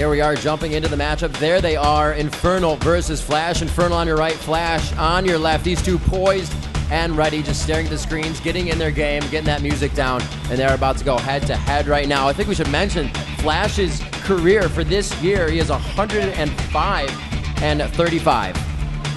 Here we are jumping into the matchup. There they are, iNfeRnaL versus Flash. iNfeRnaL on your right, Flash on your left. These two poised and ready, just staring at the screens, getting in their game, getting that music down, and they're about to go head-to-head right now. I think we should mention Flash's career for this year. He is 105 and 35.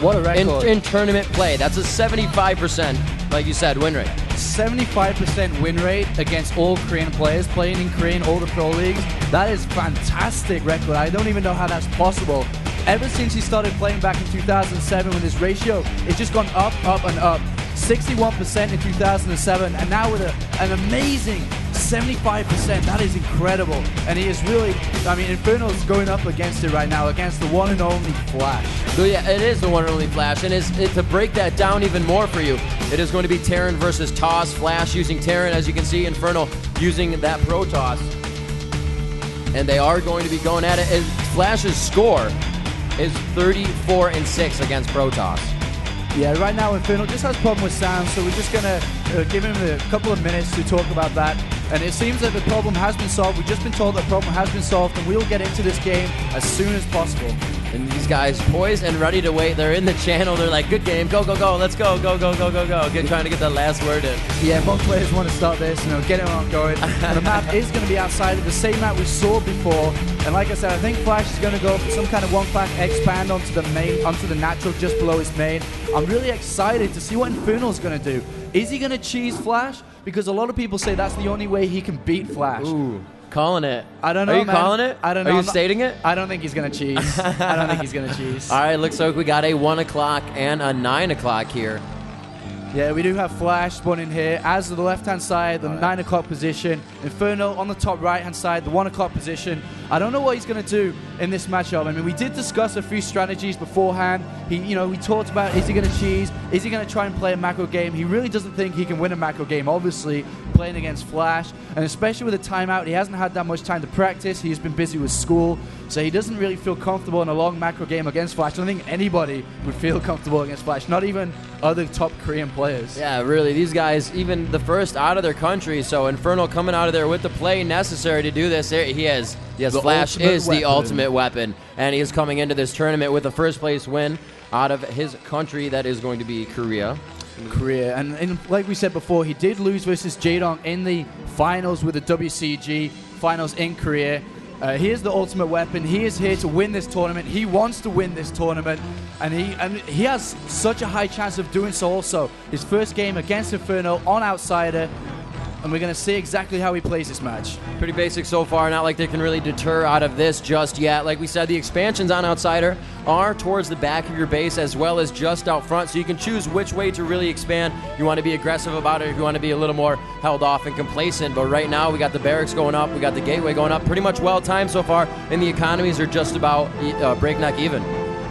What a record. In tournament play. That's a 75%, like you said, win rate. 75% win rate against all Korean players playing in Korea in all the pro leagues. That is fantastic record. I don't even know how that's possible. Ever since he started playing back in 2007, when his ratio has just gone up, and up. 61% in 2007, and now with an amazing 75%. That is incredible. And he is really, I mean, iNfeRnaL is going up against it right now, against the one and only Flash. So yeah, it is the one and only Flash, and to break that down even more for you, it is going to be Terran versus Toss. Flash using Terran, as you can see, iNfeRnaL using that Pro Toss. And they are going to be going at it. And Flash's score is 34-6 against Pro Toss. Yeah, right now iNfeRnaL just has a problem with sound, so we're just going to give him a couple of minutes to talk about that. And it seems that the problem has been solved. We've just been told that the problem has been solved, and we'll get into this game as soon as possible. And these guys poised and ready to wait. They're in the channel. They're like, good game. Go, go, go. Let's go, go, go, go, go, go. Trying to get that last word in. Yeah, both players want to start this, get it on going. And the map is going to be outside of the same map we saw before. And like I said, I think Flash is going to go for some kind of one-clack expand onto the natural just below his main. I'm really excited to see what iNfeRnaL is going to do. Is he going to cheese Flash? Because a lot of people say that's the only way he can beat Flash. Ooh, calling it. I don't know, Are you calling it? I don't know. Are you stating it? I don't think he's going to cheese. I don't think he's going to cheese. All right, looks like we got a 1 o'clock and a 9 o'clock here. Yeah, we do have Flash spawning here. As of the left-hand side, the 9 o'clock position. iNfeRnaL on the top right-hand side, the 1 o'clock position. I don't know what he's going to do in this matchup. I mean, we did discuss a few strategies beforehand. We talked about, is he going to cheese? Is he going to try and play a macro game? He really doesn't think he can win a macro game, obviously, playing against Flash. And especially with a timeout, he hasn't had that much time to practice. He's been busy with school. So he doesn't really feel comfortable in a long macro game against Flash. I don't think anybody would feel comfortable against Flash, not even other top Korean players. Yeah, really, these guys, even the first out of their country, so iNfeRnaL coming out of there with the play necessary to do this. There he is. Yes, Flash is the ultimate weapon, and he is coming into this tournament with a first-place win out of his country. That is going to be Korea. And like we said before, he did lose versus Jaedong in the finals with the WCG finals in Korea. He is the ultimate weapon. He is here to win this tournament. He wants to win this tournament, and he has such a high chance of doing so also. His first game against iNfeRnaL on Outsider, and we're going to see exactly how he plays this match. Pretty basic so far, not like they can really deter out of this just yet. Like we said, the expansions on Outsider are towards the back of your base as well as just out front, so you can choose which way to really expand. You want to be aggressive about it, if you want to be a little more held off and complacent. But right now, we got the barracks going up, we got the gateway going up, pretty much well-timed so far, and the economies are just about breakneck even.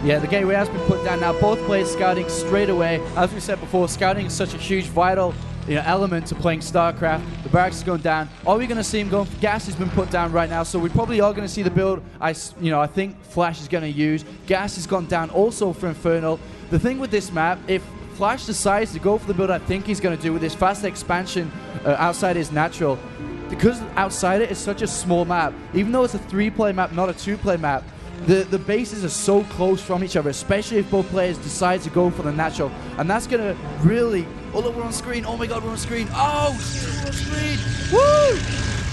Yeah, the gateway has been put down now. Both players scouting straight away. As we said before, scouting is such a huge, vital element to playing StarCraft. The barracks is going down. Are we going to see him going? Gas has been put down right now, so we probably are going to see the build I think Flash is going to use. Gas has gone down also for iNfeRnaL. The thing with this map, if Flash decides to go for the build I think he's going to do with this fast expansion outside his natural, because Outsider is such a small map, even though it's a 3-player map, not a 2-player map, the bases are so close from each other, especially if both players decide to go for the natural. And that's going to really... Oh, look, we're on screen. Oh, my God, we're on screen. Oh, we're on screen. Woo!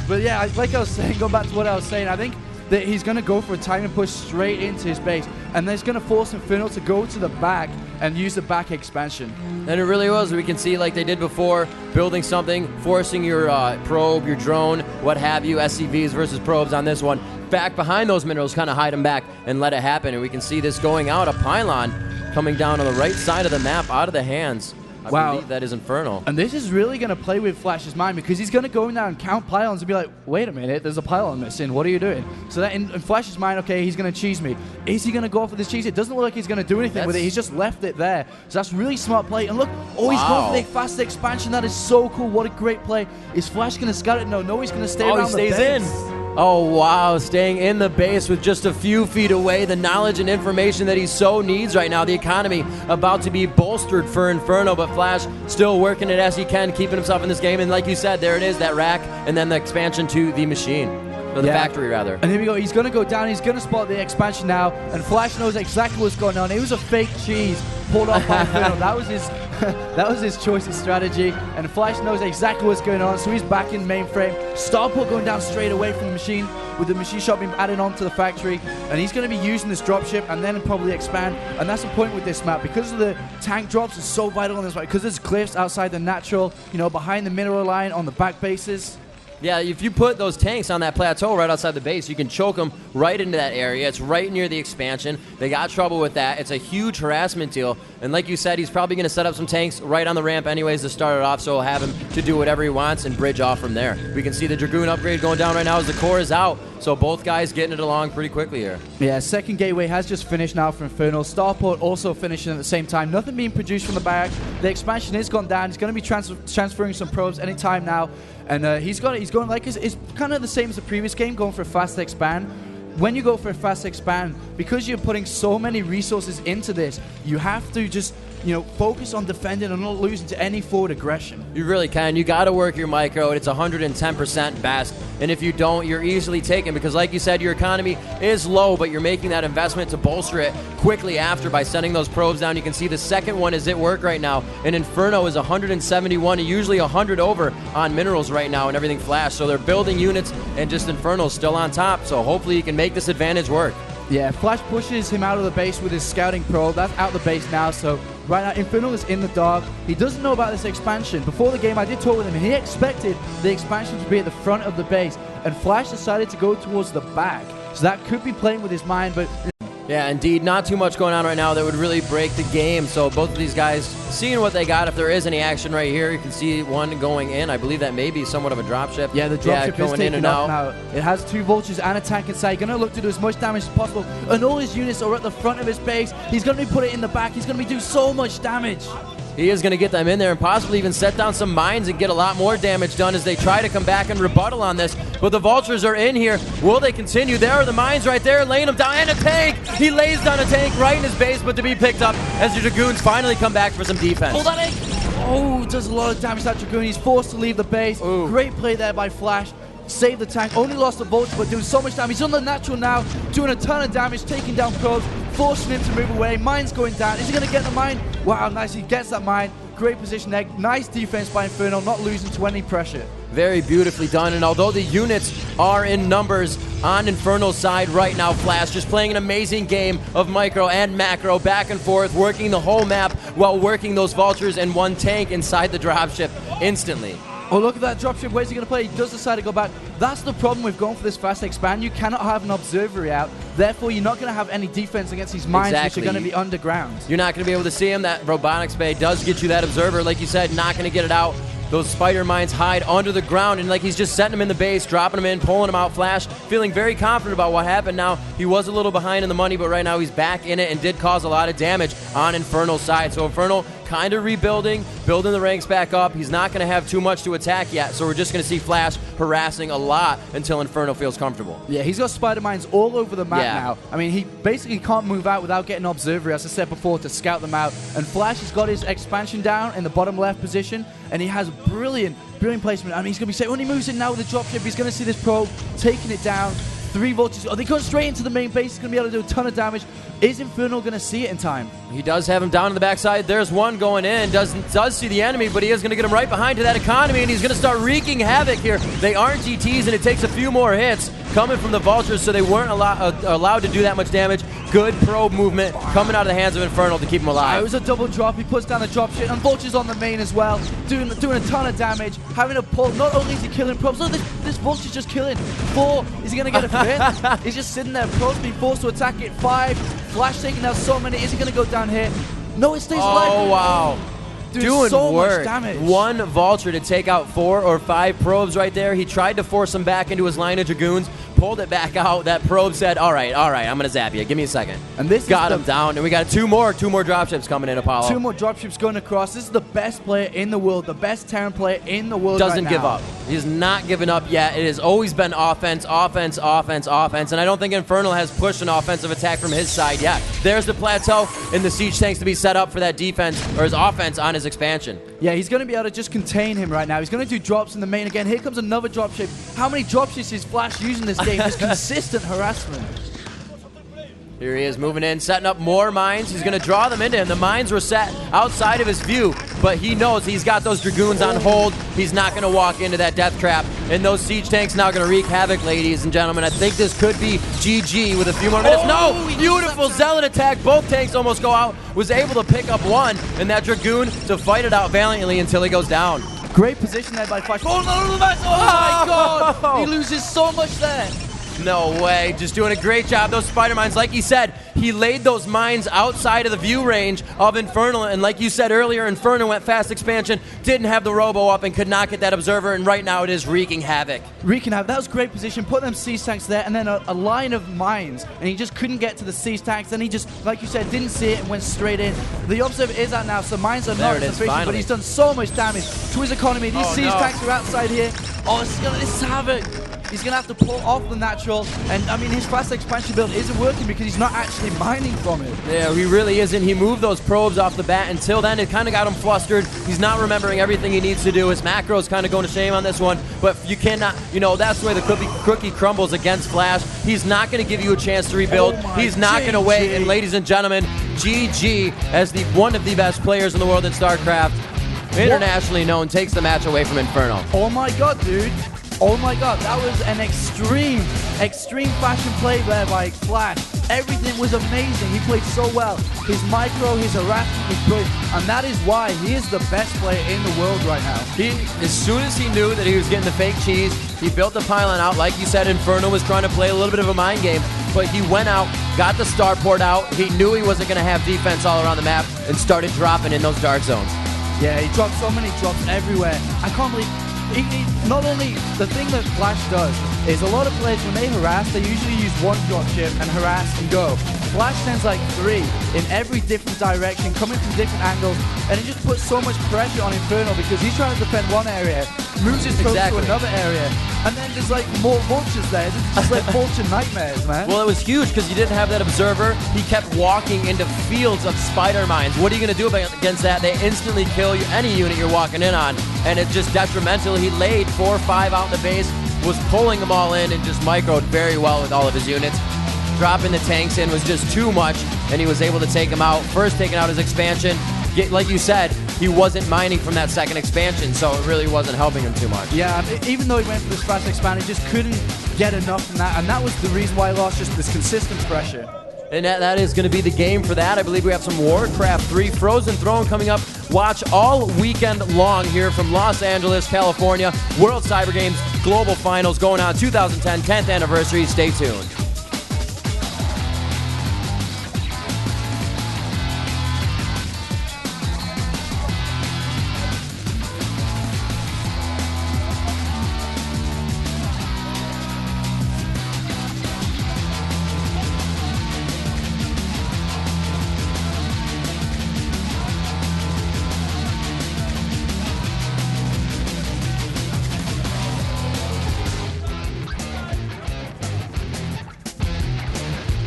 But, yeah, like I was saying, going back to what I was saying, I think that he's going to go for a time and push straight into his base. And that's going to force iNfeRnaL to go to the back and use the back expansion. And it really was. We can see, like they did before, building something, forcing your probe, your drone, what have you, SCVs versus probes on this one. Back behind those minerals, kind of hide them back and let it happen. And we can see this going out, a pylon coming down on the right side of the map, out of the hands. I believe that is iNfeRnaL. And this is really going to play with Flash's mind, because he's going to go in there and count pylons and be like, wait a minute, there's a pylon missing. What are you doing? So that in Flash's mind, okay, he's going to cheese me. Is he going to go for this cheese? It doesn't look like he's going to do anything with it. He's just left it there. So that's really smart play. And look, he's going for the fast expansion. That is so cool. What a great play. Is Flash going to scout it? No, he's going to stay around the base. He stays in. Oh, wow, staying in the base with just a few feet away. The knowledge and information that he so needs right now. The economy about to be bolstered for iNfeRnaL, but Flash still working it as he can, keeping himself in this game. And like you said, there it is, that rack, and then the expansion to the machine. Or the factory, rather. And here we go. He's going to go down. He's going to spot the expansion now. And Flash knows exactly what's going on. It was a fake cheese pulled off by iNfeRnaL. That was his that was his choice of strategy. And Flash knows exactly what's going on. So he's back in mainframe. Starport going down straight away from the machine, with the machine shot being added on to the factory. And he's going to be using this dropship and then probably expand. And that's the point with this map. Because of the tank drops is so vital in this map. Because there's cliffs outside the natural, you know, behind the mineral line on the back bases. Yeah, if you put those tanks on that plateau right outside the base, you can choke them right into that area. It's right near the expansion. They got trouble with that. It's a huge harassment deal. And like you said, he's probably going to set up some tanks right on the ramp anyways to start it off, so he'll have him to do whatever he wants and bridge off from there. We can see the Dragoon upgrade going down right now as the core is out. So both guys getting it along pretty quickly here. Yeah, second gateway has just finished now for iNfeRnaL. Starport also finishing at the same time. Nothing being produced from the back. The expansion is gone down. He's going to be transferring some probes anytime now. And he's going like it's kind of the same as the previous game, going for a fast expand. When you go for a fast expand, because you're putting so many resources into this, you have to just, you know, focus on defending and not losing to any forward aggression. You really can. You got to work your micro. It's 110% best. And if you don't, you're easily taken because, like you said, your economy is low, but you're making that investment to bolster it quickly after by sending those probes down. You can see the second one is at work right now. And iNfeRnaL is 171, and usually 100 over on minerals right now and everything flash. So they're building units, and just iNfeRnaL is still on top. So hopefully you can make this advantage work. Yeah, Flash pushes him out of the base with his scouting probe. That's out the base now, so right now iNfeRnaL is in the dark. He doesn't know about this expansion. Before the game, I did talk with him, and he expected the expansion to be at the front of the base, and Flash decided to go towards the back. So that could be playing with his mind, but... Yeah, indeed. Not too much going on right now that would really break the game. So both of these guys seeing what they got. If there is any action right here, you can see one going in. I believe that may be somewhat of a dropship. Yeah, the dropship is going in and out. Now. It has two vultures and a tank inside. Going to look to do as much damage as possible. And all his units are at the front of his base. He's going to be putting it in the back. He's going to be doing so much damage. He is going to get them in there and possibly even set down some mines and get a lot more damage done as they try to come back and rebuttal on this. But the vultures are in here. Will they continue? There are the mines right there, laying them down. And a tank! He lays down a tank right in his base, but to be picked up as the Dragoons finally come back for some defense. Hold on, oh, does a lot of damage to that Dragoon. He's forced to leave the base. Ooh. Great play there by Flash. Saved the tank, only lost the vulture, but doing so much damage. He's on the natural now, doing a ton of damage, taking down probes, forcing him to move away. Mine's going down. Is he going to get the mine? Wow, nice. He gets that mine. Great position there. Nice defense by iNfeRnaL, not losing to any pressure. Very beautifully done, and although the units are in numbers on iNfeRnaL's side right now, Flash just playing an amazing game of micro and macro, back and forth, working the whole map while working those vultures and one tank inside the dropship instantly. Oh, look at that dropship. Where's he going to play? He does decide to go back. That's the problem with going for this fast expand. You cannot have an observer out. Therefore, you're not going to have any defense against these mines, exactly. Which are going to be underground. You're not going to be able to see him. That robotics bay does get you that observer. Like you said, not going to get it out. Those spider mines hide under the ground, and like he's just setting them in the base, dropping them in, pulling them out. Flash feeling very confident about what happened now. He was a little behind in the money, but right now he's back in it and did cause a lot of damage on iNfeRnaL's side. So iNfeRnaL kind of rebuilding, building the ranks back up. He's not going to have too much to attack yet, so we're just going to see Flash harassing a lot until iNfeRnaL feels comfortable. Yeah, he's got spider mines all over the map now. I mean, he basically can't move out without getting an observer, as I said before, to scout them out. And Flash has got his expansion down in the bottom left position, and he has brilliant placement. I mean, he's going to be saying, when he moves in now with the dropship, he's going to see this probe taking it down. 3 vultures. Oh, they go straight into the main base. He's going to be able to do a ton of damage. Is iNfeRnaL going to see it in time? He does have him down on the backside. There's one going in. Does see the enemy, but he is going to get him right behind to that economy, and he's going to start wreaking havoc here. They aren't GTs, and it takes a few more hits coming from the vultures, so they weren't allowed to do that much damage. Good probe movement coming out of the hands of iNfeRnaL to keep him alive. It was a double drop. He puts down the drop shit, and vultures on the main as well, doing a ton of damage, having to pull. Not only is he killing probes, look, this vulture's just killing 4. Is he going to get a hit? He's just sitting there. Probes being forced to attack it. 5. Flash taking out so many. Is he going to go down here? No, it stays alive. Oh, wow. Doing so much damage. 1 vulture to take out 4 or 5 probes right there. He tried to force them back into his line of Dragoons, pulled it back out. That probe said, all right, I'm going to zap you. Give me a second. And this got him down, and we got 2 more dropships coming in, Apollo. 2 more dropships going across. This is the best player in the world, the best Terran player in the world. Doesn't right give now. up. He's not given up yet. It has always been offense, offense, offense, offense, and I don't think iNfeRnaL has pushed an offensive attack from his side yet. There's the plateau, and the siege tanks to be set up for that defense, or his offense on his expansion. Yeah, he's going to be able to just contain him right now. He's going to do drops in the main again. Here comes another dropship. How many dropships is Flash using this game? Just consistent harassment. Here he is moving in, setting up more mines. He's going to draw them into him. The mines were set outside of his view, but he knows he's got those Dragoons on hold. He's not going to walk into that death trap. And those siege tanks now going to wreak havoc, ladies and gentlemen. I think this could be GG with a few more minutes. No! Beautiful Zealot attack. Both tanks almost go out. Was able to pick up one, and that Dragoon to fight it out valiantly until he goes down. Great position there by Flash. Oh, no, my God! He loses so much there. No way. Just doing a great job. Those spider mines, like he said, he laid those mines outside of the view range of iNfeRnaL. And like you said earlier, iNfeRnaL went fast expansion, didn't have the robo up, and could not get that observer. And right now it is wreaking havoc. Wreaking havoc. That was great position. Put them siege tanks there, and then a line of mines. And he just couldn't get to the siege tanks. Then he just, like you said, didn't see it and went straight in. The observer is out now, so mines are not sufficient, but he's done so much damage to his economy. These siege tanks are outside here. Oh, it's havoc. He's going to have to pull off the natural. And, I mean, his fast expansion build isn't working because he's not actually mining from it. Yeah, he really isn't. He moved those probes off the bat. Until then, it kind of got him flustered. He's not remembering everything he needs to do. His macro's kind of going to shame on this one. But you cannot, that's the way the cookie crumbles against Flash. He's not going to give you a chance to rebuild. He's not going to wait. And, ladies and gentlemen, GG, as one of the best players in the world in StarCraft, internationally known, takes the match away from iNfeRnaL. Oh, my God, dude. Oh my God, that was an extreme fashion play there by Flash. Everything was amazing. He played so well. His micro, his harassment was good, and that is why he is the best player in the world right now. As soon as he knew that he was getting the fake cheese, he built the pylon out. Like you said, iNfeRnaL was trying to play a little bit of a mind game, but he went out, got the starport out. He knew he wasn't going to have defense all around the map, and started dropping in those dark zones. Yeah, he dropped so many drops everywhere. I can't believe... not only the thing that Flash does is a lot of players, when they harass, they usually use one dropship and harass and go. Flash sends like 3 in every different direction, coming from different angles, and it just puts so much pressure on iNfeRnaL because he's trying to defend one area, moves his probes to another area, and then there's like more vultures there. It's just like vulture nightmares, man. Well, it was huge because you didn't have that observer. He kept walking into fields of spider mines. What are you going to do against that? They instantly kill you, any unit you're walking in on, and it's just detrimental. He laid 4 or 5 out in the base, was pulling them all in, and just microed very well with all of his units. Dropping the tanks in was just too much, and he was able to take them out. First taking out his expansion. Like you said, he wasn't mining from that second expansion, so it really wasn't helping him too much. Yeah, even though he went for this fast expand, he just couldn't get enough from that, and that was the reason why he lost, just this consistent pressure. And that is going to be the game for that. I believe we have some Warcraft 3 Frozen Throne coming up. Watch all weekend long here from Los Angeles, California. World Cyber Games Global Finals going on 2010 10th anniversary. Stay tuned.